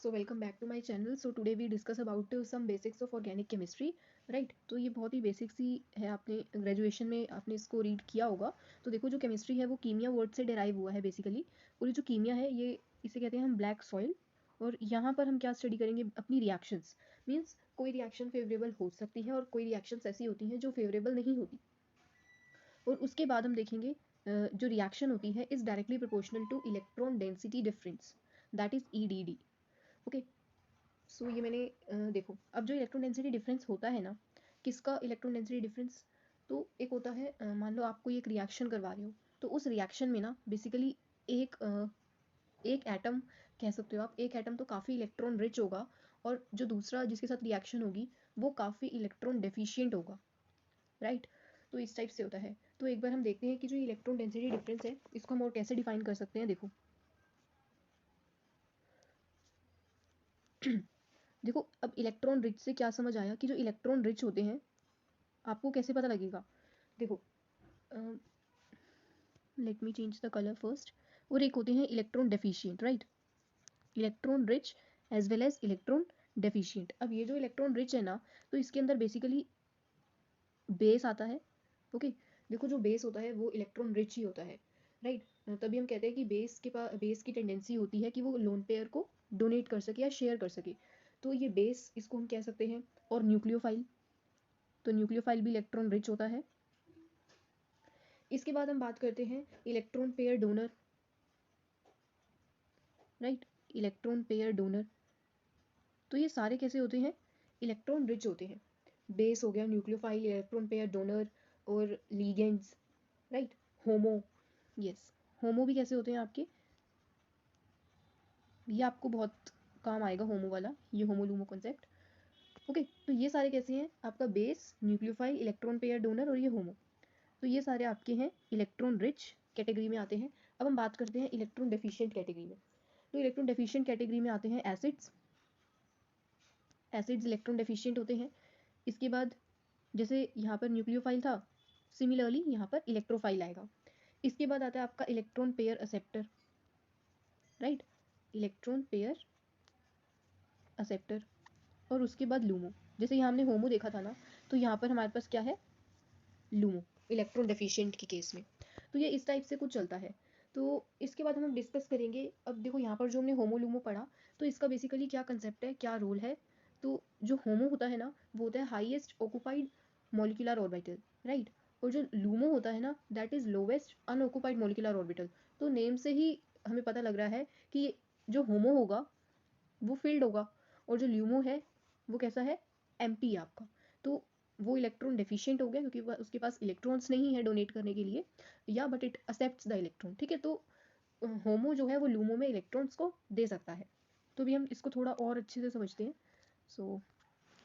So welcome back to my channel. So today we discuss about some basics of organic chemistry. Right, तो ये बहुत ही basics ही है, आपने graduation में आपने इसको रीड किया होगा। तो देखो, जो केमिस्ट्री है वो कीमिया वर्ड से डिराइव हुआ है बेसिकली। और ये जो कीमिया है ये इसे कहते हैं हम ब्लैक सॉइल। और यहाँ पर हम क्या स्टडी करेंगे, अपनी रिएक्शंस। मीन्स कोई रिएक्शन फेवरेबल हो सकती है और कोई रिएक्शंस ऐसी होती हैं जो फेवरेबल नहीं होती। और उसके बाद हम देखेंगे जो रिएक्शन होती है is directly proportional to electron density difference, that is EDD। Okay, so ये मैंने देखो, अब जो इलेक्ट्रॉन डेंसिटी डिफरेंस होता है ना, किसका इलेक्ट्रॉन डेंसिटी डिफरेंस, तो एक होता है मान लो आपको एक रिएक्शन करवा रहे हो, तो उस रिएक्शन में ना बेसिकली एक एक एटम कह सकते हो आप, एक एटम तो काफ़ी इलेक्ट्रॉन रिच होगा और जो दूसरा जिसके साथ रिएक्शन होगी वो काफ़ी इलेक्ट्रॉन डेफिशिएंट होगा। राइट, तो इस टाइप से होता है। तो एक बार हम देखते हैं कि जो इलेक्ट्रॉन डेंसिटी डिफरेंस है इसको हम और कैसे डिफाइन कर सकते हैं। देखो देखो, अब इलेक्ट्रॉन रिच से क्या समझ आया कि जो इलेक्ट्रॉन रिच होते हैं आपको कैसे पता लगेगा। देखो, let me change the colour first. और एक होते हैं electron deficient. Right, electron rich as well as electron deficient. अब ये जो इलेक्ट्रॉन रिच है ना, तो इसके अंदर बेसिकली बेस आता है। ओके, देखो जो बेस होता है वो इलेक्ट्रॉन रिच ही होता है। राइट, तभी हम कहते हैं कि बेस की टेंडेंसी होती है कि वो लोन पेयर को डोनेट कर सके या शेयर कर सके। तो ये बेस, इसको हम कह सकते हैं। और न्यूक्लियोफाइल, तो न्यूक्लियोफाइल भी इलेक्ट्रॉन रिच होता है। इसके बाद हम बात करते हैं electron pair donor. Right, electron pair donor, तो ये सारे कैसे होते हैं, इलेक्ट्रॉन रिच होते हैं। बेस हो गया, न्यूक्लियोफाइल, इलेक्ट्रॉन पेयर डोनर और लीगेंड्स। राइट, होमो, यस, होमो भी कैसे होते हैं आपके, ये आपको बहुत काम आएगा होमो वाला, ये होमो लूमो कॉन्सेप्ट। ओके, तो ये सारे कैसे हैं, आपका base, nucleophile, electron pair donor और ये होमो। तो ये सारे आपके हैं इलेक्ट्रॉन रिच कैटेगरी में आते हैं। अब हम बात करते हैं इलेक्ट्रॉन डेफिशिएंट कैटेगरी में। तो इलेक्ट्रॉन डेफिशिएंट कैटेगरी में आते हैं एसिड्स। एसिड्स इलेक्ट्रॉन डेफिशिएंट होते हैं। इसके बाद जैसे यहाँ पर न्यूक्लियोफाइल था, सिमिलरली यहाँ पर इलेक्ट्रोफाइल आएगा। इसके बाद आता है आपका electron pair acceptor. Right, electron pair acceptor. और उसके बाद लूमो। जैसे यहाँ हमने होमो देखा था ना, तो यहाँ पर हमारे पास क्या है, लूमो, इलेक्ट्रॉन डेफिशिएंट के केस में। तो ये इस टाइप से कुछ चलता है। तो इसके बाद हम डिस्कस करेंगे। अब देखो, यहाँ पर जो हमने होमो लूमो पढ़ा, तो इसका बेसिकली क्या कंसेप्ट है, क्या रोल है। तो जो होमो होता है ना, वो होता है highest occupied molecular orbital. Right, और जो लूमो होता है ना, that is lowest unoccupied molecular orbital. तो नेम से ही हमें पता लग रहा है कि जो होमो होगा वो फील्ड होगा, और जो ल्यूमो है वो कैसा है, एम्प्टी है आपका। तो वो इलेक्ट्रॉन डेफिशिएंट हो गया क्योंकि उसके पास इलेक्ट्रॉन्स नहीं है डोनेट करने के लिए, या but it accepts the electron. ठीक है, तो होमो जो है वो लूमो में इलेक्ट्रॉन्स को दे सकता है। तो भी हम इसको थोड़ा और अच्छे से समझते हैं। सो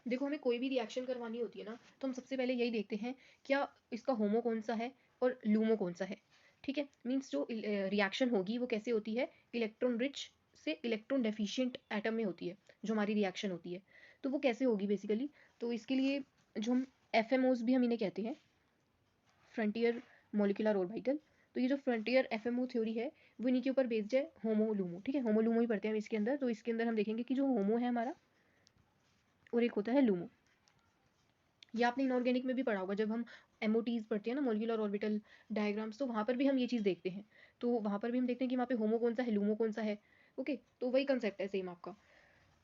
देखो, हमें कोई भी रिएक्शन करवानी होती है ना, तो हम सबसे पहले यही देखते हैं क्या इसका होमो कौन सा है और लूमो कौन सा है। ठीक है, मीन्स जो रिएक्शन होगी वो कैसे होती है, इलेक्ट्रॉन रिच से इलेक्ट्रॉन डेफिशिएंट एटम में होती है जो हमारी रिएक्शन होती है। तो वो कैसे होगी बेसिकली, तो इसके लिए जो हम FMOs भी हम इन्हें कहते हैं, फ्रंटियर मॉलिक्यूलर ऑर्बिटल। तो ये जो फ्रंटियर FMO थ्योरी है वो इन्हीं के ऊपर बेस्ड है, होमो लूमो। ठीक है, होमो लूमो ही पढ़ते हैं हम इसके अंदर। तो इसके अंदर हम देखेंगे कि जो होमो है हमारा और एक होता है लूमो। ये आपने इनऑर्गेनिक में भी पढ़ा होगा, जब हम MOTs पढ़ते हैं ना, मॉलिक्यूलर ऑर्बिटल डायग्राम्स, तो वहाँ पर भी हम ये चीज़ देखते हैं। तो वहाँ पर भी हम देखते हैं कि वहाँ पे होमो कौन सा है, लूमो कौन सा है। ओके, तो वही कंसेप्ट है सेम आपका।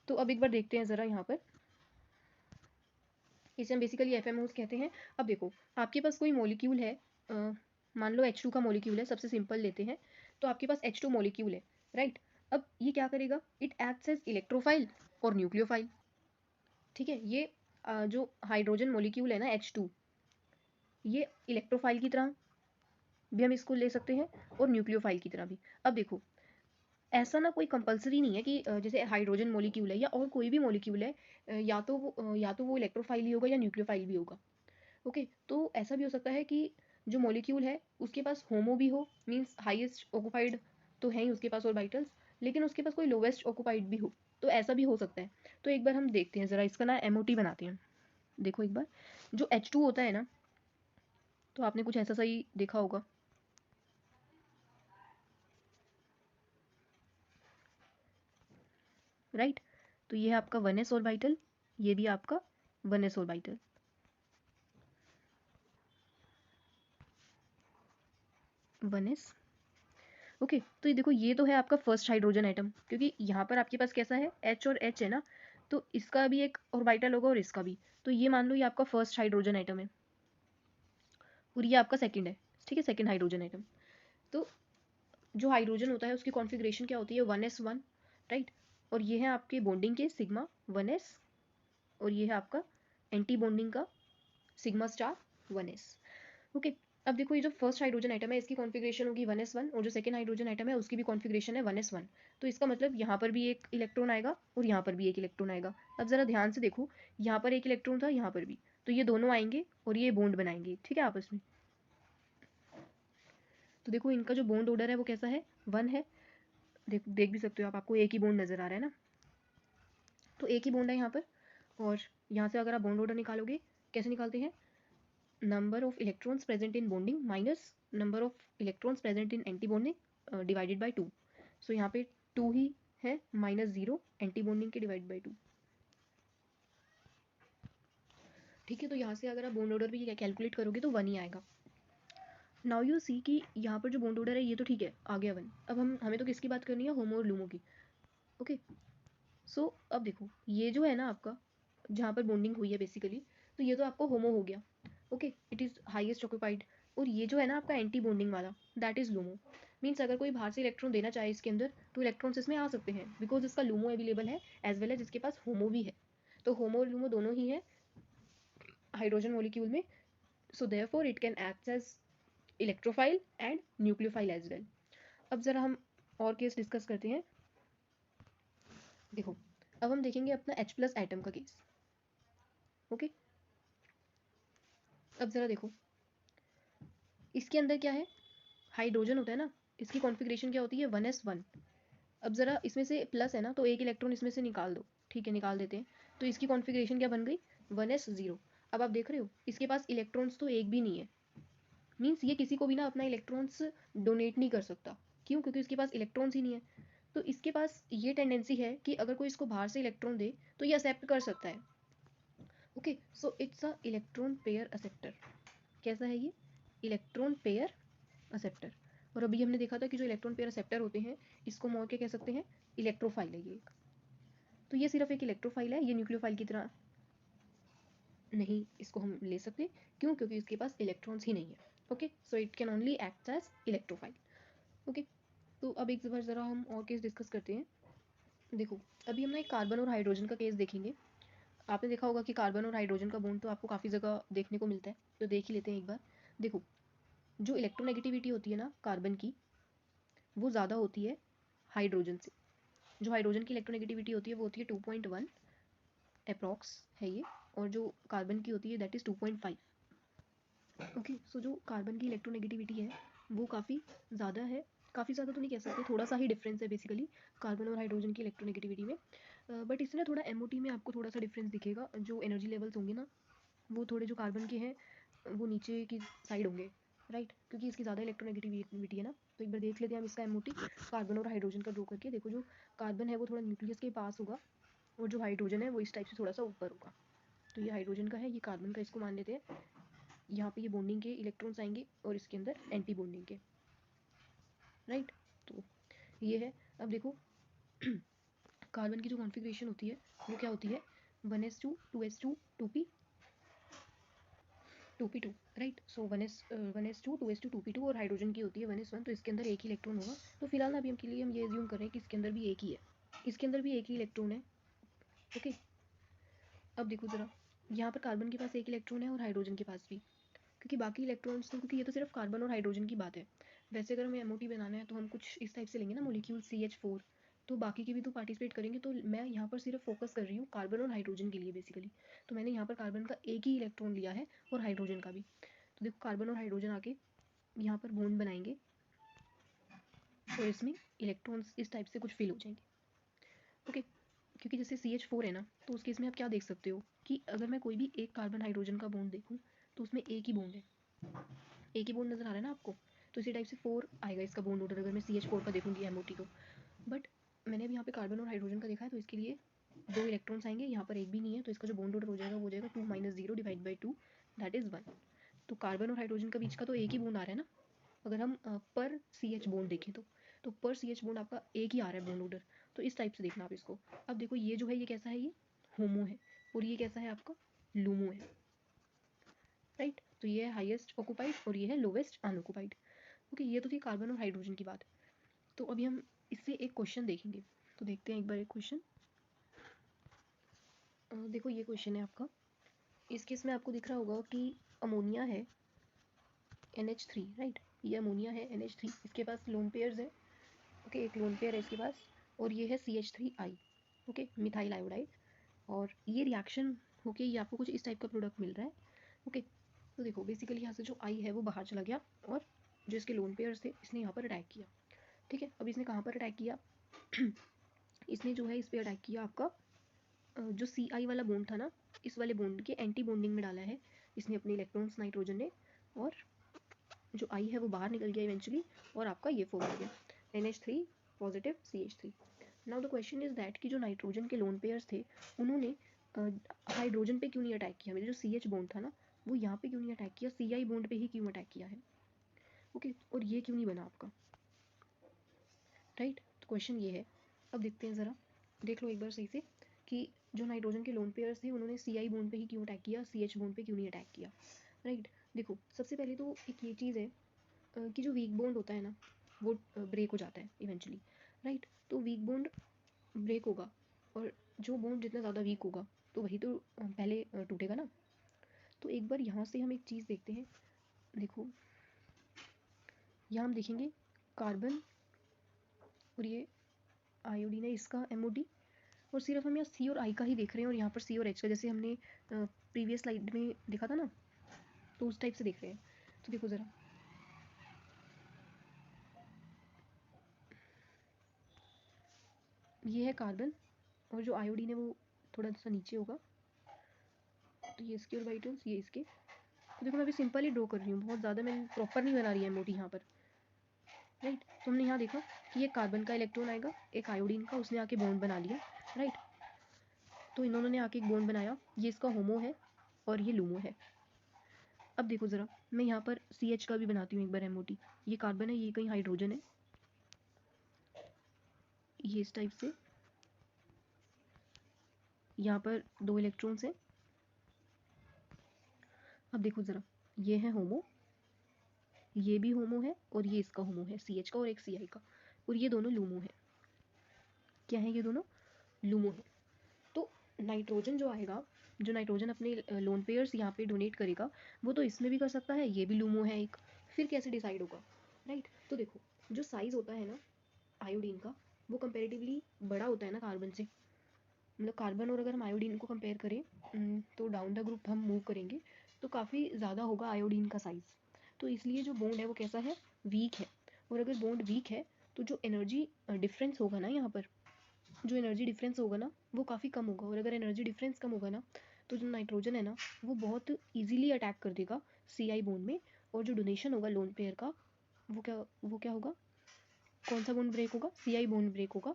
तो अब एक बार देखते हैं ज़रा यहाँ पर, इसे हम बेसिकली FMOs कहते हैं। अब देखो, आपके पास कोई मॉलिक्यूल है, मान लो H2 का मॉलिक्यूल है, सबसे सिंपल लेते हैं। तो आपके पास H2 मॉलिक्यूल है। राइट, अब ये क्या करेगा, इट एक्ट्स एज इलेक्ट्रोफाइल और न्यूक्लियोफाइल। ठीक है, ये जो हाइड्रोजन मॉलिक्यूल है ना H2, ये इलेक्ट्रोफाइल की तरह भी हम इसको ले सकते हैं और न्यूक्लियोफाइल की तरह भी। अब देखो, ऐसा ना कोई कंपलसरी नहीं है कि जैसे हाइड्रोजन मॉलिक्यूल है या और कोई भी मॉलिक्यूल है, या तो वो इलेक्ट्रोफाइल ही होगा या न्यूक्लियोफाइल भी होगा। ओके, तो ऐसा भी हो सकता है कि जो मॉलिक्यूल है उसके पास होमो भी हो, मीन्स हाईएस्ट ऑक्यूपाइड तो है ही उसके पास ऑर्बिटल्स, लेकिन उसके पास कोई लोवेस्ट ऑक्यूपाइड भी हो। तो ऐसा भी हो सकता है। तो एक बार हम देखते हैं ज़रा, इसका ना MOT बनाते हैं। देखो एक बार, जो H2 होता है ना, तो आपने कुछ ऐसा सही देखा होगा। राइट। तो ये है आपका 1s ऑर्बिटल, ये भी आपका 1s ऑर्बिटल। ओके, तो ये देखो, ये तो है आपका फर्स्ट हाइड्रोजन एटम, क्योंकि यहाँ पर आपके पास कैसा है, H और H है ना, तो इसका भी एक ऑर्बिटल होगा और इसका भी। तो ये मान लो ये आपका फर्स्ट हाइड्रोजन एटम है और ये आपका सेकंड है, ठीक है, सेकंड हाइड्रोजन एटम। तो जो हाइड्रोजन होता है उसकी कॉन्फ़िगरेशन क्या होती है, 1s1, राइट। और ये है आपके बॉन्डिंग के सिग्मा 1s, और ये है आपका एंटी बॉन्डिंग का सिग्मा स्टार 1s। ओके, अब देखो, ये जो फर्स्ट हाइड्रोजन एटम है इसकी कॉन्फ़िगरेशन होगी 1s1, और जो सेकंड हाइड्रोजन एटम है उसकी भी कॉन्फ़िगरेशन है 1s1। तो इसका मतलब यहाँ पर भी एक इलेक्ट्रॉन आएगा और यहाँ पर भी एक इलेक्ट्रॉन आएगा। अब ज़रा ध्यान से देखो, यहाँ पर एक इलेक्ट्रॉन था, यहाँ पर भी, तो ये दोनों आएंगे और ये बॉन्ड बनाएंगे, ठीक है, आपस में। तो देखो इनका जो बॉन्ड ऑर्डर है वो कैसा है, 1 है। देख भी सकते हो आप, आपको एक ही बॉन्ड नज़र आ रहा है ना, तो एक ही बॉन्ड है यहाँ पर। और यहाँ से अगर आप बॉन्ड ऑर्डर निकालोगे, कैसे निकालते हैं, number of electrons present in bonding minus number of electrons present in anti bonding divided by 2। सो यहाँ पे 2 ही है, -0 एंटी बॉन्डिंग के डिवाइड बाय 2, ठीक है। तो यहाँ से अगर आप बॉन्ड ऑर्डर भी कैलकुलेट करोगे तो 1 ही आएगा। नाउ यू सी कि यहाँ पर जो बॉन्ड ऑर्डर है ये तो ठीक है, आ गया 1। अब हमें तो किसकी बात करनी है, होमो और लूमो की। ओके, सो अब देखो, ये जो है ना आपका, जहाँ पर बॉन्डिंग हुई है बेसिकली, तो ये तो आपका होमो हो गया, okay, it is highest occupied. और ये जो है ना आपका एंटी बॉन्डिंग वाला, दैट इज़ लूमो। मीन्स अगर कोई बाहर से इलेक्ट्रॉन देना चाहे इसके अंदर, तो इलेक्ट्रॉन्स इसमें आ सकते हैं, बिकॉज इसका लूमो अवेलेबल है, एज वेल एज इसके पास होमो भी है। तो होमो और लूमो दोनों ही है हाइड्रोजन मॉलिक्यूल में, so therefore it can act as electrophile and nucleophile as well. अब ज़रा हम और केस डिस्कस करते हैं। देखो, अब हम देखेंगे अपना H+ एटम का केस। ओके, अब ज़रा देखो, इसके अंदर क्या है, हाइड्रोजन होता है ना, इसकी कॉन्फ़िगरेशन क्या होती है, 1s1। अब ज़रा इसमें से प्लस है ना, तो एक इलेक्ट्रॉन इसमें से निकाल दो, ठीक है, निकाल देते हैं। तो इसकी कॉन्फ़िगरेशन क्या बन गई, 1s0। अब आप देख रहे हो इसके पास इलेक्ट्रॉन्स तो एक भी नहीं है, मीन्स ये किसी को भी ना अपना इलेक्ट्रॉन्स डोनेट नहीं कर सकता। क्यों, क्योंकि इसके पास इलेक्ट्रॉन्स ही नहीं है। तो इसके पास ये टेंडेंसी है कि अगर कोई इसको बाहर से इलेक्ट्रॉन दे तो ये एक्सेप्ट कर सकता है। Okay, so it's a electron pair acceptor. कैसा है ये, इलेक्ट्रॉन पेयर एक्सेप्टर। और अभी हमने देखा था कि जो इलेक्ट्रॉन पेयर एक्सेप्टर होते हैं इसको हम और क्या कह सकते हैं, इलेक्ट्रोफाइल है ये एक। तो ये सिर्फ एक इलेक्ट्रोफाइल है, ये न्यूक्लियोफाइल की तरह नहीं इसको हम ले सकते। क्यों, क्योंकि इसके पास इलेक्ट्रॉन्स ही नहीं है। Okay, so it can only act as electrophile. Okay, तो अब एक बार ज़रा हम और केस डिस्कस करते हैं। देखो, अभी हम ना एक कार्बन और हाइड्रोजन का केस देखेंगे। आपने देखा होगा कि कार्बन और हाइड्रोजन का बॉन्ड तो आपको काफ़ी जगह देखने को मिलता है, तो देख ही लेते हैं एक बार। देखो, जो इलेक्ट्रोनेगेटिविटी होती है ना कार्बन की, वो ज़्यादा होती है हाइड्रोजन से। जो हाइड्रोजन की इलेक्ट्रोनेगेटिविटी होती है वो होती है 2.1 अप्रॉक्स है ये, और जो कार्बन की होती है दैट इज़ 2.5। ओके, सो जो कार्बन की इलेक्ट्रोनेगेटिविटी है वो काफ़ी ज़्यादा है, काफ़ी ज़्यादा तो नहीं कह सकते, थोड़ा सा ही डिफरेंस है बेसिकली कार्बन और हाइड्रोजन की इलेक्ट्रोनेगेटिविटी में। बट इससे ना थोड़ा MOT में आपको थोड़ा सा डिफरेंस दिखेगा, जो एनर्जी लेवल्स होंगे ना वो थोड़े जो कार्बन के हैं वो नीचे की साइड होंगे, राइट, क्योंकि इसकी ज़्यादा इलेक्ट्रोनेगेटिविटी है ना। तो एक बार देख लेते हैं हम इसका MOT कार्बन और हाइड्रोजन का ड्रॉ करके। देखो, जो कार्बन है वो थोड़ा न्यूक्लियस के पास होगा और जो हाइड्रोजन है वो इस टाइप से थोड़ा सा ऊपर होगा। तो ये हाइड्रोजन का है, ये कार्बन का, इसको मान लेते हैं। यहाँ पे ये बॉन्डिंग के इलेक्ट्रॉन्स आएंगे और इसके अंदर एंटी बॉन्डिंग के, राइट। तो ये है। अब देखो, कार्बन की जो कॉन्फ़िगरेशन होती है वो क्या होती है, 1s2 2s2 2p 2p2, right. सो 1s2 2s2 2p2, और हाइड्रोजन की होती है 1s1। तो इसके अंदर एक ही इलेक्ट्रॉन होगा। तो फिलहाल ना अभी हम के लिए हम ये एज्यूम कर रहे हैं कि इसके अंदर भी एक ही है, इसके अंदर भी एक ही इलेक्ट्रॉन है। ओके, अब देखो ज़रा, यहाँ पर कार्बन के पास एक इलेक्ट्रॉन है और हाइड्रोजन के पास भी, क्योंकि बाकी इलेक्ट्रॉन्स तो, क्योंकि ये तो सिर्फ कार्बन और हाइड्रोजन की बात है। वैसे अगर हमें MOT बनाना है तो हम कुछ इस टाइप से लेंगे ना, मोलिक्यूल CH4, तो बाकी के भी तो पार्टिसिपेट करेंगे। तो मैं यहाँ पर सिर्फ फोकस कर रही हूँ कार्बन और हाइड्रोजन के लिए बेसिकली। तो मैंने यहाँ पर कार्बन का एक ही इलेक्ट्रॉन लिया है और हाइड्रोजन का भी। तो देखो, कार्बन और हाइड्रोजन आके यहाँ पर बॉन्ड बनाएंगे और इसमें इलेक्ट्रॉन्स इस टाइप से कुछ फिल हो जाएंगे। ओके, क्योंकि जैसे CH4 है ना, तो उस केस में आप क्या देख सकते हो कि अगर मैं कोई भी एक कार्बन हाइड्रोजन का बॉन्ड देखूँ तो उसमें एक ही बॉन्ड है, एक ही बॉन्ड नज़र आ रहा है ना आपको। तो इसी टाइप से 4 आएगा इसका बॉन्ड ऑर्डर, अगर मैं CH4 का देखूँगी MOT को। बट मैंने अभी यहाँ पे कार्बन और हाइड्रोजन का देखा है, तो इसके लिए 2 इलेक्ट्रॉन्स आएंगे, यहाँ पर एक भी नहीं है, तो इसका जो बॉन्ड ऑर्डर हो जाएगा वो हो जाएगा 2 - 0 डिवाइड बाई 2 दैट इज़ 1। तो कार्बन और हाइड्रोजन का बीच का तो एक ही बॉन्ड आ रहा है ना, अगर हम पर CH बॉन्ड देखें तो पर CH बॉन्ड आपका एक ही आ रहा है बॉन्ड ऑर्डर। तो इस टाइप से देखना आप इसको। अब देखो ये जो है ये कैसा है, ये होमो है, और ये कैसा है आपका लूमो है, राइट। तो ये है हाईएस्ट ऑक्यूपाइड और ये है लोवेस्ट अनऑक्यूपाइड। ओके, ये तो थी कार्बन और हाइड्रोजन की बात। तो अभी हम इससे एक क्वेश्चन देखेंगे, तो देखते हैं एक बार एक क्वेश्चन। देखो ये क्वेश्चन है आपका, इस केस में आपको दिख रहा होगा कि अमोनिया है NH3, राइट। ये अमोनिया है NH3, इसके पास लोन पेयर्स है, ओके, एक लोन पेयर है इसके पास, और ये है CH3I, ओके, मिथाइल आयोडाइड। और ये रिएक्शन होके ये आपको कुछ इस टाइप का प्रोडक्ट मिल रहा है, ओके। तो देखो बेसिकली यहाँ से जो I है वो बाहर चला गया, और जो इसके लोन पेयर्स थे इसने यहाँ पर अटैक किया, ठीक है। अब इसने कहाँ पर अटैक किया इसने जो है इस पर अटैक किया आपका जो CI वाला बॉन्ड था ना, इस वाले बॉन्ड के एंटी बॉन्डिंग में डाला है इसने अपने इलेक्ट्रॉन्स नाइट्रोजन ने, और जो I है वो बाहर निकल गया इवेंचुअली, और आपका ये फॉर्म हो गया NH3 positive CH3। Now the question is that कि जो नाइट्रोजन के लोन पेयर्स थे उन्होंने हाइड्रोजन पे क्यों नहीं अटैक किया, मेरे जो CH बॉन्ड था ना वो यहाँ पे क्यों नहीं अटैक किया, CI बॉन्ड पे ही क्यों अटैक किया है, ओके। और ये क्यों नहीं बना आपका, राइट। तो क्वेश्चन ये है। अब देखते हैं ज़रा, देख लो एक बार सही से कि जो नाइट्रोजन के लोन पेयर्स थे उन्होंने CI बॉन्ड पे ही क्यों अटैक किया, CH बॉन्ड पे क्यों नहीं अटैक किया, राइट। देखो सबसे पहले तो एक ये चीज़ है कि जो वीक बॉन्ड होता है ना वो ब्रेक हो जाता है इवेंचुअली, राइट। तो वीक बॉन्ड ब्रेक होगा, और जो बॉन्ड जितना ज़्यादा वीक होगा तो वही तो पहले टूटेगा ना। तो एक बार यहाँ से हम एक चीज़ देखते हैं, देखो यहाँ हम देखेंगे कार्बन और ये आयोडीन है इसका MOD, और सिर्फ हम यहाँ C और I का ही देख रहे हैं, और यहाँ पर C और H का, जैसे हमने प्रीवियस स्लाइड में देखा था ना, तो उस टाइप से देख रहे हैं। तो देखो ज़रा, ये है कार्बन, और जो आयोडीन है वो थोड़ा सा नीचे होगा, तो ये इसके ऑर्बिटल्स ये इसके। तो देखो मैं अभी सिंपल ही ड्रॉ कर रही हूँ, बहुत ज़्यादा मैं प्रॉपर नहीं बना रही है MOD यहाँ पर, राइट। तो हमने यहाँ देखा कि ये कार्बन का इलेक्ट्रॉन आएगा, एक आयोडीन का, उसने आके बॉन्ड बना लिया, राइट। तो इन्होंने ने आके एक बॉन्ड बनाया, ये इसका होमो है और ये लूमो है। अब देखो ज़रा, मैं यहाँ पर CH का भी बनाती हूँ एक बार MOD। ये कार्बन है, ये कहीं हाइड्रोजन है, ये इस टाइप से, यहाँ पर 2 इलेक्ट्रॉन्स हैं। अब देखो ज़रा, ये है होमो, ये भी होमो है, और ये इसका होमो है CH का और एक CI का, और ये दोनों लूमो है। क्या है ये दोनों लूमो है। तो नाइट्रोजन जो आएगा, जो नाइट्रोजन अपने लोन पेयर्स यहाँ पे डोनेट करेगा वो तो इसमें भी कर सकता है, ये भी लूमो है एक, फिर कैसे डिसाइड होगा, राइट। तो देखो जो साइज़ होता है ना आयोडीन का वो कंपेरेटिवली बड़ा होता है ना कार्बन से, मतलब कार्बन और अगर हम आयोडीन को कंपेयर करें तो डाउन द ग्रुप हम मूव करेंगे तो काफ़ी ज़्यादा होगा आयोडीन का साइज़। तो इसलिए जो बॉन्ड है वो कैसा है, वीक है। और अगर बॉन्ड वीक है तो जो एनर्जी डिफरेंस होगा ना यहाँ पर, जो एनर्जी डिफरेंस होगा ना वो काफ़ी कम होगा, और अगर एनर्जी डिफरेंस कम होगा ना तो जो नाइट्रोजन है ना वो बहुत ईजिली अटैक कर देगा CI बॉन्ड में, और जो डोनेशन होगा लोन पेयर का वो क्या होगा, कौन सा बॉन्ड ब्रेक होगा, CI बॉन्ड ब्रेक होगा।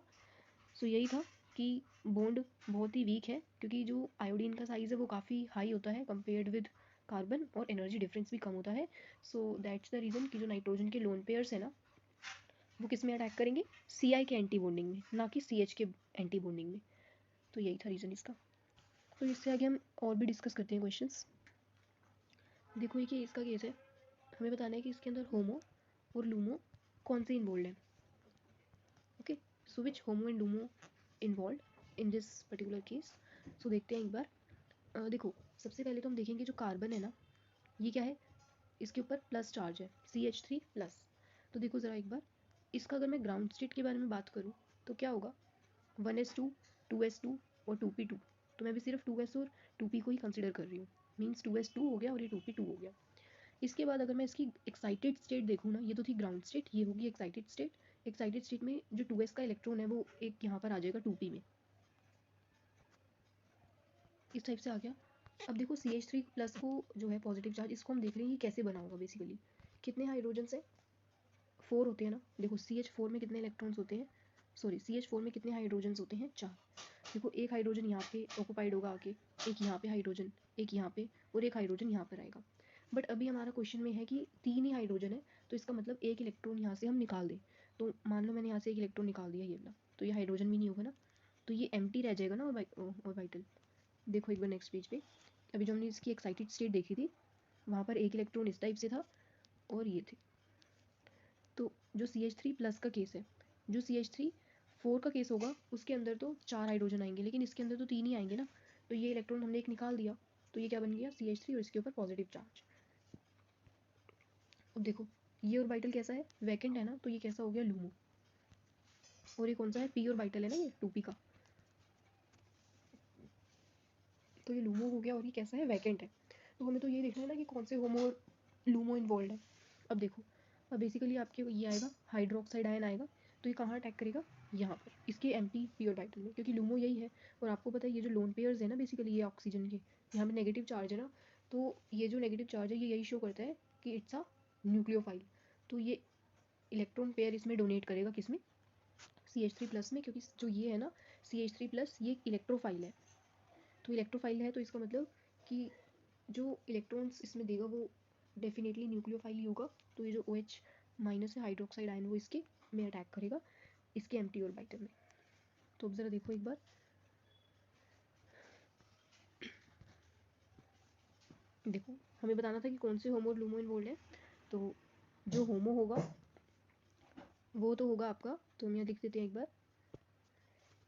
सो यही था कि बॉन्ड बहुत ही वीक है क्योंकि जो आयोडीन का साइज़ है वो काफ़ी हाई होता है कंपेयर्ड विद कार्बन, और एनर्जी डिफरेंस भी कम होता है। सो दैट्स द रीज़न कि जो नाइट्रोजन के लोन पेयर्स है ना वो किस में अटैक करेंगे, CI के एंटी बॉन्डिंग में, ना कि CH के एंटी बॉन्डिंग में। तो यही था रीज़न इसका। तो इससे आगे हम और भी डिस्कस करते हैं क्वेश्चंस। देखो ये कि इसका केस है, हमें बताना है कि इसके अंदर होमो और लूमो कौन से इन्वॉल्व है, okay. So which HOMO and LUMO involve in this particular case. So देखते हैं एक बार। देखो सबसे पहले तो हम देखेंगे जो कार्बन है ना ये क्या है, इसके ऊपर प्लस चार्ज है CH3 प्लस। तो देखो ज़रा एक बार, इसका अगर मैं ग्राउंड स्टेट के बारे में बात करूँ तो क्या होगा, 1s2 2s2 और 2p2। तो मैं भी सिर्फ 2s और 2p को ही कंसिडर कर रही हूँ, मीन्स 2s2 हो गया और ये 2p2 हो गया। इसके बाद अगर मैं इसकी एक्साइटेड स्टेट देखूँ ना, ये तो थी ग्राउंड स्टेट, ये होगी एक्साइटेड स्टेट। एक्साइटेड स्टेट में जो 2s का इलेक्ट्रॉन है वो एक यहाँ पर आ जाएगा 2p में, इस टाइप से आ गया। अब देखो CH3 प्लस को जो है पॉजिटिव चार्ज, इसको हम देख रहे हैं कि कैसे बना होगा। बेसिकली कितने हाइड्रोजन से 4 होते हैं ना, देखो CH4 में कितने इलेक्ट्रॉन्स होते हैं, सॉरी CH4 में कितने हाइड्रोजन्स होते हैं? 4। देखो एक हाइड्रोजन यहाँ पे ऑक्यूपाइड होगा आके, एक यहाँ पे हाइड्रोजन, एक यहाँ पे और एक हाइड्रोजन यहाँ पर आएगा। बट अभी हमारा क्वेश्चन में है कि 3 ही हाइड्रोजन है, तो इसका मतलब एक इलेक्ट्रॉन यहाँ से हम निकाल दें। तो मान लो मैंने यहाँ से एक इलेक्ट्रॉन निकाल दिया, ये वाला, तो ये हाइड्रोजन भी नहीं होगा ना, तो ये एम्प्टी रह जाएगा ना ऑर्बिटल। देखो एक बार नेक्स्ट पेज पे, अभी जो हमने इसकी एक्साइटेड स्टेट देखी थी वहाँ पर एक इलेक्ट्रॉन इस टाइप से था और ये थे। तो जो CH3+ का केस है, जो CH3 4 का केस होगा उसके अंदर तो 4 हाइड्रोजन आएंगे, लेकिन इसके अंदर तो 3 ही आएंगे ना। तो ये इलेक्ट्रॉन हमने एक निकाल दिया, तो ये क्या बन गया? CH3 और इसके ऊपर पॉजिटिव चार्ज। अब देखो ये ऑर्बिटल कैसा है? वैकेंट है ना, तो ये कैसा हो गया? लूमो। और ये कौन सा है? p ऑर्बिटल है ना, ये 2p का, तो ये लूमो हो गया और ये कैसा है? वैकेंट है। तो हमें तो ये देखना है ना कि कौन से होमो और लूमो इन्वॉल्व है। अब देखो, अब बेसिकली आपके ये आएगा हाइड्रोक्साइड आयन आएगा, तो ये कहाँ अटैक करेगा? यहाँ पर, इसके एम्प्टी p ऑर्बिटल में, क्योंकि लूमो यही है। और आपको पता है ये जो लोन पेयर्स है ना, बेसिकली ये ऑक्सीजन के यहाँ पे नेगेटिव चार्ज है ना, तो ये जो नेगेटिव चार्ज है ये यही शो करता है कि इट्स अ न्यूक्लियोफाइल। तो ये इलेक्ट्रॉन पेयर इसमें डोनेट करेगा, किसमें? CH3+ में, क्योंकि जो ये है ना CH3+ ये इलेक्ट्रोफाइल है। तो इलेक्ट्रोफाइल है तो इसका मतलब कि जो इलेक्ट्रॉन्स इसमें देगा वो डेफिनेटली न्यूक्लियोफाइल ही होगा। तो ये जो OH- है हाइड्रोक्साइड आयन, वो इसके में अटैक करेगा, इसके एम्प्टी ऑर्बिटल में। तो अब ज़रा देखो एक बार, देखो हमें बताना था कि कौन से होमो और लूमो इन्वॉल्व है। तो जो होमो होगा वो तो होगा आपका, तो हम यहाँ लिख देते हैं एक बार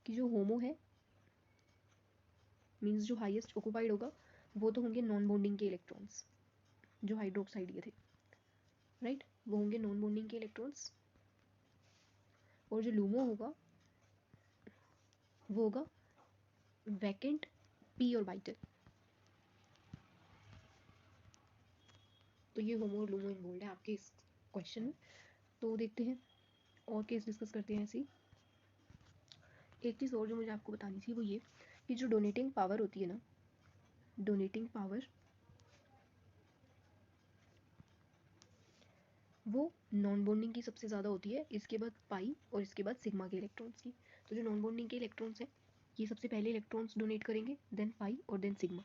कि जो होमो है मीन्स जो हाईएस्ट ऑक्यूपाइड होगा वो तो होंगे नॉन बॉन्डिंग के इलेक्ट्रॉन्स, जो हाइड्रोक्साइड ये थे, राइट, वो होंगे नॉन बॉन्डिंग के इलेक्ट्रॉन्स। और जो लूमो होगा वो होगा वैकेंट p ऑर्बिटल। तो ये होमो और लूमो इन्वॉल्व है आपके इस क्वेश्चन में। तो देखते हैं और केस डिस्कस करते हैं। ऐसी एक चीज़ और जो मुझे आपको बतानी थी वो ये कि जो डोनेटिंग पावर होती है ना, डोनेटिंग पावर वो नॉन बॉन्डिंग की सबसे ज़्यादा होती है, इसके बाद पाई और इसके बाद सिग्मा के इलेक्ट्रॉन्स की। तो जो नॉन बॉन्डिंग के इलेक्ट्रॉन्स हैं ये सबसे पहले इलेक्ट्रॉन्स डोनेट करेंगे, देन पाई और देन सिग्मा,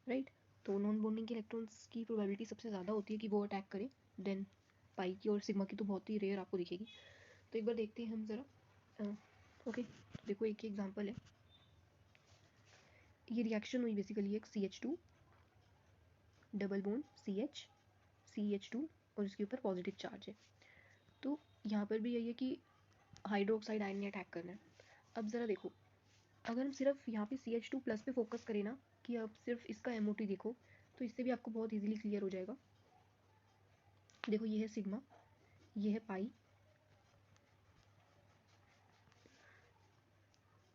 राइट। तो नॉन बॉन्डिंग के इलेक्ट्रॉन्स की प्रोबेबिलिटी सबसे ज़्यादा होती है कि वो अटैक करें, देन पाई की और सिग्मा की तो बहुत ही रेयर आपको दिखेगी। तो एक बार देखते हैं हम ज़रा, ओके। देखो एक ही एग्जांपल है, ये रिएक्शन हुई बेसिकली एक CH2 डबल बॉन्ड CH2 और इसके ऊपर पॉजिटिव चार्ज है। तो यहाँ पर भी यही है कि हाइड्रोक्साइड आयन ने अटैक करना है। अब ज़रा देखो, अगर हम सिर्फ यहाँ पे CH2+ पे फोकस करें ना, कि अब सिर्फ इसका MOT देखो, तो इससे भी आपको बहुत इजीली क्लियर हो जाएगा। देखो ये है सिग्मा, ये है पाई,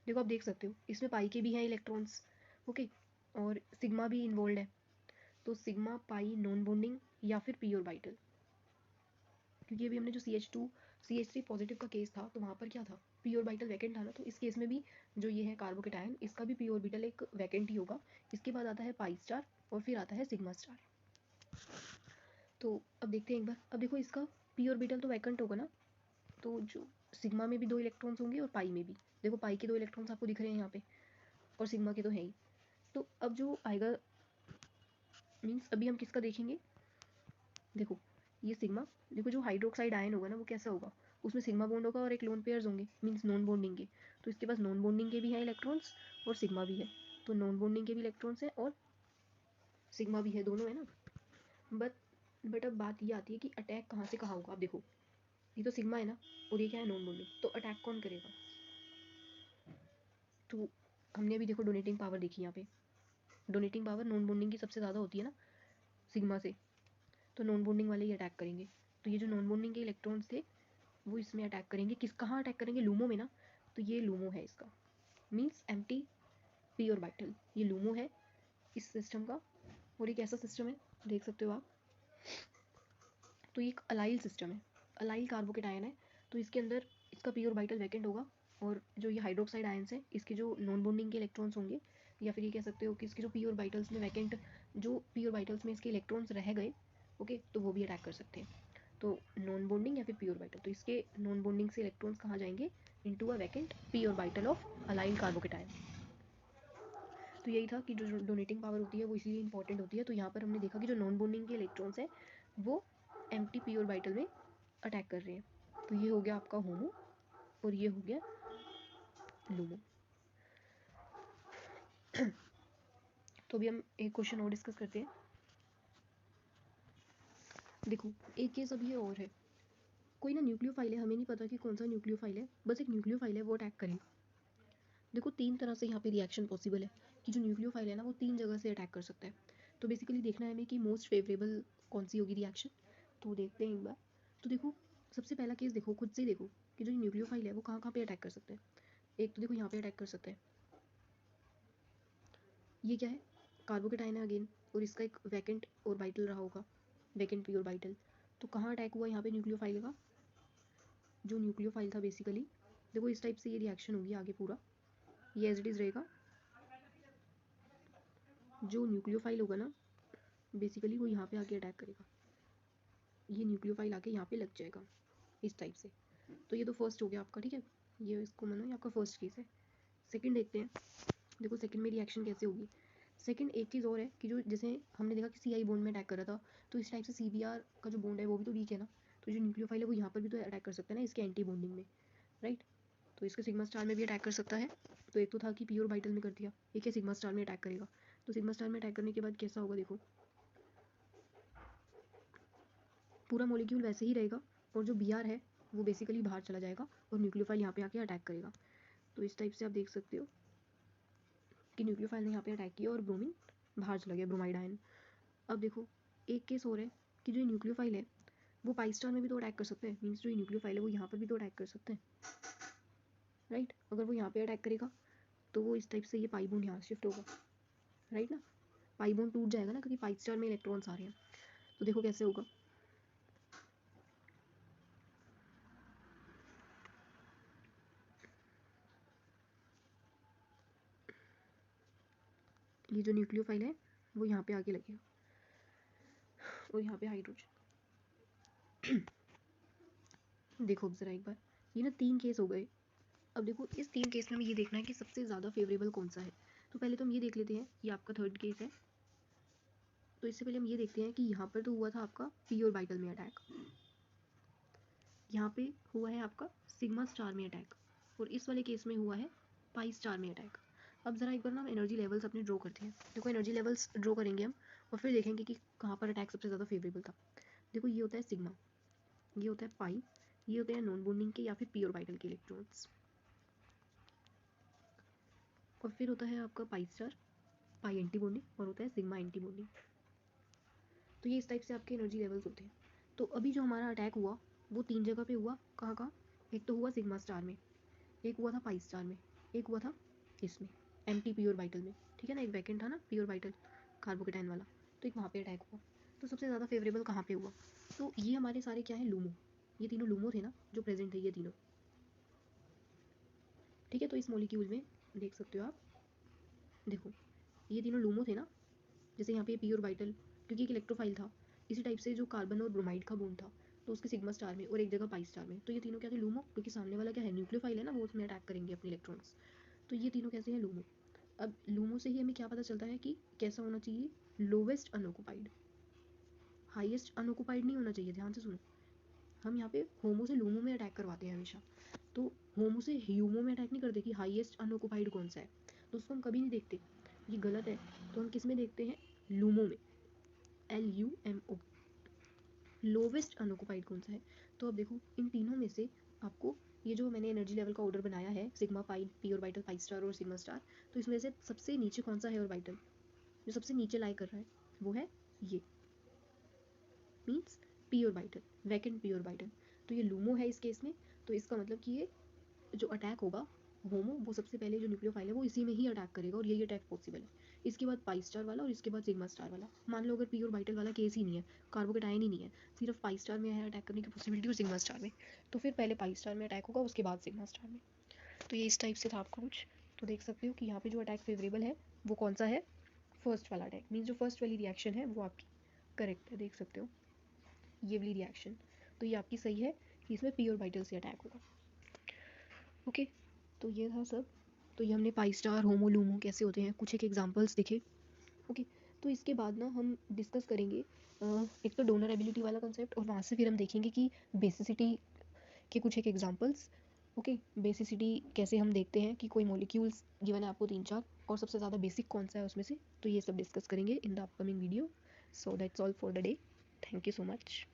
देखो आप देख सकते हो इसमें पाई के भी हैं इलेक्ट्रॉन्स, ओके, और सिग्मा भी इन्वॉल्व है। तो सिग्मा पाई नॉन बॉन्डिंग या फिर p ऑर्बिटल, क्योंकि अभी हमने जो CH3 पॉजिटिव का केस था तो वहाँ पर क्या था? p ऑर्बिटल वैकेंट था ना। तो इस केस में भी जो ये है कार्बोकेटायन, इसका भी p ऑर्बिटल एक वैकेंट ही होगा। इसके बाद आता है पाई स्टार और फिर आता है सिग्मा स्टार। तो अब देखते हैं एक बार, अब देखो इसका p ऑर्बिटल तो वैकेंट होगा ना, तो जो सिग्मा में भी 2 इलेक्ट्रॉन्स होंगे और पाई में भी, देखो पाई के 2 इलेक्ट्रॉन्स आपको दिख रहे हैं यहाँ पे और सिग्मा के तो है ही। तो अब जो आएगा मीन्स अभी हम किसका देखेंगे, देखो ये सिग्मा, देखो जो हाइड्रोक्साइड आयन होगा ना वो कैसा होगा, उसमें सिग्मा बॉन्ड होगा और एक लोन पेयर्स होंगे मीन्स नॉन बॉन्डिंग के। तो इसके पास नॉन बॉन्डिंग के भी हैं इलेक्ट्रॉन्स और सिग्मा भी है, तो नॉन बॉन्डिंग के भी इलेक्ट्रॉन्स हैं और सिग्मा भी है, दोनों है ना। बट अब बात ये आती है कि अटैक कहाँ से कहाँ होगा। अब देखो ये तो सिग्मा है ना और ये क्या है? नॉन बॉन्डिंग, तो अटैक कौन करेगा? तो हमने अभी देखो डोनेटिंग पावर देखी, यहाँ पे डोनेटिंग पावर नॉन बॉन्डिंग की सबसे ज़्यादा होती है ना सिग्मा से, तो नॉन बॉन्डिंग वाले ही अटैक करेंगे। तो ये जो नॉन बॉन्डिंग के इलेक्ट्रॉन्स थे वो इसमें अटैक करेंगे, किस कहाँ अटैक करेंगे? लूमो में ना, तो ये लूमो है इसका, मीन्स एम्प्टी p ऑर्बिटल, ये लूमो है इस सिस्टम का। और ये कैसा सिस्टम है देख सकते हो आप, तो ये एक अलाइल सिस्टम है, अलाइल कार्बोकेटायन है। तो इसके अंदर इसका p ऑर्बिटल वैकेंट होगा और जो ये हाइड्रोक्साइड आयन्स हैं इसके जो नॉन बॉन्डिंग के इलेक्ट्रॉन्स होंगे, या फिर ये कह सकते हो कि इसके जो p ऑर्बिटल्स में वैकेंट, जो p ऑर्बिटल्स में इसके इलेक्ट्रॉन्स रह गए, ओके, तो वो भी अटैक कर सकते हैं। तो नॉन बॉन्डिंग या फिर पी ऑर्बिटल, तो इसके नॉन बॉन्डिंग से इलेक्ट्रॉन्स कहाँ जाएंगे, into a vacant P orbital of aligned carbocation. तो यही था कि जो डोनेटिंग पावर होती है वो इसीलिए इंपॉर्टेंट होती है। तो यहाँ पर हमने देखा कि जो नॉन बॉन्डिंग के इलेक्ट्रॉन्स हैं वो एम्प्टी पी ऑर्बिटल में अटैक कर रहे हैं। तो ये हो गया आपका होमो और ये हो गया लूमो। तो अभी हम एक क्वेश्चन और डिस्कस करते हैं। देखो एक केस अभी ये और है, कोई ना न्यूक्लियोफाइल है, हमें नहीं पता कि कौन सा न्यूक्लियोफाइल है, बस एक न्यूक्लियोफाइल है वो अटैक करेगा। देखो 3 तरह से यहाँ पे रिएक्शन पॉसिबल है कि जो न्यूक्लियोफाइल है ना वो 3 जगह से अटैक कर सकता है। तो बेसिकली देखना है हमें कि मोस्ट फेवरेबल कौन सी होगी रिएक्शन। तो देखते हैं एक बार। तो देखो सबसे पहला केस देखो, खुद से देखो कि जो न्यूक्लियोफाइल है वो कहाँ कहाँ पे अटैक कर सकता है। एक तो देखो यहाँ पे अटैक कर सकता है, ये क्या है, कार्बोकेटाइन है अगेन, और इसका एक वैकेंट ऑर्बिटल रहा होगा, वैकेंट पी ऑर्बिटल। तो कहाँ अटैक हुआ यहाँ पे न्यूक्लियोफाइल का, जो न्यूक्लियोफाइल था बेसिकली। देखो इस टाइप से ये रिएक्शन होगी आगे पूरा, ये एज इट इज रहेगा। जो न्यूक्लियोफाइल होगा ना बेसिकली वो यहाँ पे आके अटैक करेगा, ये न्यूक्लियोफाइल आके यहाँ पे लग जाएगा इस टाइप से। तो ये तो फर्स्ट हो गया आपका, ठीक है, ये इसको मानो ये आपका फर्स्ट केस है। सेकंड देखते हैं। देखो सेकंड में रिएक्शन कैसे होगी। सेकंड एक चीज़ और है कि जो जैसे हमने देखा कि सी आई बॉन्ड में अटैक कर रहा था, तो इस टाइप से सी बी आर का जो बॉन्ड है वो भी तो वीक है ना, तो जो न्यूक्लियोफाइल है वो यहाँ पर भी तो अटैक कर सकता है ना इसके एंटी बॉन्डिंग में, राइट। तो इसके सिग्मा स्टार में भी अटैक कर सकता है। तो एक तो था कि पी ऑर्बिटल में कर दिया, एक है सिग्मा स्टार में अटैक करेगा। तो सिग्मा स्टार में अटैक करने के बाद कैसा होगा, देखो पूरा मॉलिक्यूल वैसे ही रहेगा और जो बी आर है वो बेसिकली बाहर चला जाएगा और न्यूक्लियोफाइल यहाँ पे आके अटैक करेगा। तो इस टाइप से आप देख सकते हो कि न्यूक्लियोफाइल ने यहाँ पे अटैक किया और ब्रोमीन बाहर चला गया, ब्रोमाइड आयन। अब देखो एक केस और है कि जो न्यूक्लियोफाइल है वो पाई स्टार में भी तो अटैक कर सकते हैं, मीन्स जो न्यूक्लियोफाइल है वो यहाँ पर भी तो अटैक कर सकते हैं, राइट। अगर वो यहाँ पे अटैक करेगा तो वो इस टाइप से ये पाई बॉन्ड यहाँ शिफ्ट होगा, राइट ना, पाई बॉन्ड टूट जाएगा ना क्योंकि पाई स्टार में इलेक्ट्रॉन्स आ रहे हैं। तो देखो कैसे होगा, ये जो न्यूक्लियोफाइल है वो यहाँ पे आके लगेगा और यहाँ पे हाइड्रोजन। देखो अब जरा एक बार, ये ना 3 केस हो गए। अब देखो इस 3 केस में हमें ये देखना है कि सबसे ज़्यादा फेवरेबल कौन सा है। तो पहले तो हम ये देख लेते हैं, ये आपका थर्ड केस है। तो इससे पहले हम ये देखते हैं कि यहाँ पर तो हुआ था आपका पी ऑर्बिटल में अटैक, यहाँ पे हुआ है आपका सिग्मा स्टार में अटैक, और इस वाले केस में हुआ है पाई स्टार में अटैक। अब ज़रा एक बार ना हम एनर्जी लेवल्स अपने ड्रॉ करते हैं। देखो एनर्जी लेवल्स ड्रॉ करेंगे हम और फिर देखेंगे कि कहाँ पर अटैक सबसे ज़्यादा फेवरेबल था। देखो ये होता है सिग्मा, ये होता है पाई, ये होते हैं नॉन बॉन्डिंग के या फिर पी ऑर्बिटल के इलेक्ट्रॉन्स, और फिर होता है आपका पाई स्टार, पाई एंटी बॉन्डिंग, और होता है सिग्मा एंटी बॉन्डिंग। तो ये इस टाइप से आपके एनर्जी लेवल्स होते हैं। तो अभी जो हमारा अटैक हुआ वो 3 जगह पे हुआ, कहाँ कहाँ, एक तो हुआ सिग्मा स्टार में, एक हुआ था पाई स्टार में, एक हुआ था इसमें एम्प्टी पी ऑर्बिटल में, ठीक है ना, एक वैकेंट था ना पी ऑर्बिटल कार्बोकेटाइन वाला, तो एक वहाँ पे अटैक हुआ। तो सबसे ज़्यादा फेवरेबल कहाँ पे हुआ, तो ये हमारे सारे क्या है, लूमो, ये तीनों लूमो थे ना जो प्रेजेंट थे, ये तीनों, ठीक है। तो इस मॉलिक्यूल में देख सकते हो आप, देखो ये तीनों लूमो थे ना, जैसे यहाँ पे पी ऑर्बिटल क्योंकि एक इलेक्ट्रोफाइल था, इसी टाइप से जो कार्बन और ब्रोमाइड का बॉन्ड था तो उसके सिग्मा स्टार में और एक जगह पाई स्टार में, तो ये तीनों क्या थे, लूमो, क्योंकि सामने वाला क्या है, न्यूक्लियोफाइल है ना, वो उसमें अटैक करेंगे अपने इलेक्ट्रॉन्स। तो ये तीनों कैसे हैं, लूमो। अब लूमो से ही हमें क्या पता चलता है कि कैसा होना चाहिए, लोवेस्ट अनऑक्युपाइड, हाईएस्ट अनऑक्युपाइड नहीं होना चाहिए, ध्यान से सुनो। हम यहाँ पे होमो से लूमो में अटैक करवाते हैं हमेशा, तो होमो से ह्यूमो में अटैक नहीं करते कि हाईएस्ट अनऑक्युपाइड कौन सा है, तो उसको हम कभी नहीं देखते, ये गलत है। तो हम किस में देखते हैं, लूमो में, LUMO, लोवेस्ट अनऑक्युपाइड कौन सा है। तो अब देखो इन तीनों में से आपको ये जो मैंने एनर्जी लेवल का ऑर्डर बनाया है, sigma pi, P orbital, pi star और सिग्मा स्टार, तो इसमें से सबसे नीचे कौन सा है ऑर्बिटल, जो सबसे नीचे लाई कर रहा है वो है ये, means P orbital, vacant P orbital. तो ये लूमो है इस केस में, तो इसका मतलब कि ये जो अटैक होगा होमो, वो सबसे पहले जो न्यूक्लियोफाइल है वो इसी में ही अटैक करेगा और यही अटैक पॉसिबल है। इसके बाद पाई स्टार वाला और इसके बाद सिग्मा स्टार वाला। मान लो अगर पी ऑर्बिटल वाला केस ही नहीं है, कार्बोकेटाइन ही नहीं है, सिर्फ पाई स्टार में है अटैक करने की पॉसिबिलिटी और सिग्मा स्टार में, तो फिर पहले पाई स्टार में अटैक होगा उसके बाद सिग्मा स्टार में। तो ये इस टाइप से था आपका कुछ। तो देख सकते हो कि यहाँ पे जो अटैक फेवरेबल है वो कौन सा है, फर्स्ट वाला अटैक, मीन्स जो फर्स्ट वाली रिएक्शन है वो आपकी करेक्ट है, देख सकते हो ये वाली रिएक्शन। तो ये आपकी सही है कि इसमें पी ऑर्बिटल से अटैक होगा। ओके, तो ये था सब। तो ये हमने पाई स्टार, होमो, लूमो कैसे होते हैं, कुछ एक एग्जांपल्स दिखे। ओके, तो इसके बाद ना हम डिस्कस करेंगे एक तो डोनर एबिलिटी वाला कंसेप्ट, और वहाँ से फिर हम देखेंगे कि बेसिसिटी के कुछ एक एग्जांपल्स। ओके, बेसिसिटी कैसे हम देखते हैं कि कोई मॉलिक्यूल्स गिवन है आपको 3-4, और सबसे ज़्यादा बेसिक कौन सा है उसमें से, तो ये सब डिस्कस करेंगे in the upcoming video. So that's all for the day. Thank you so much.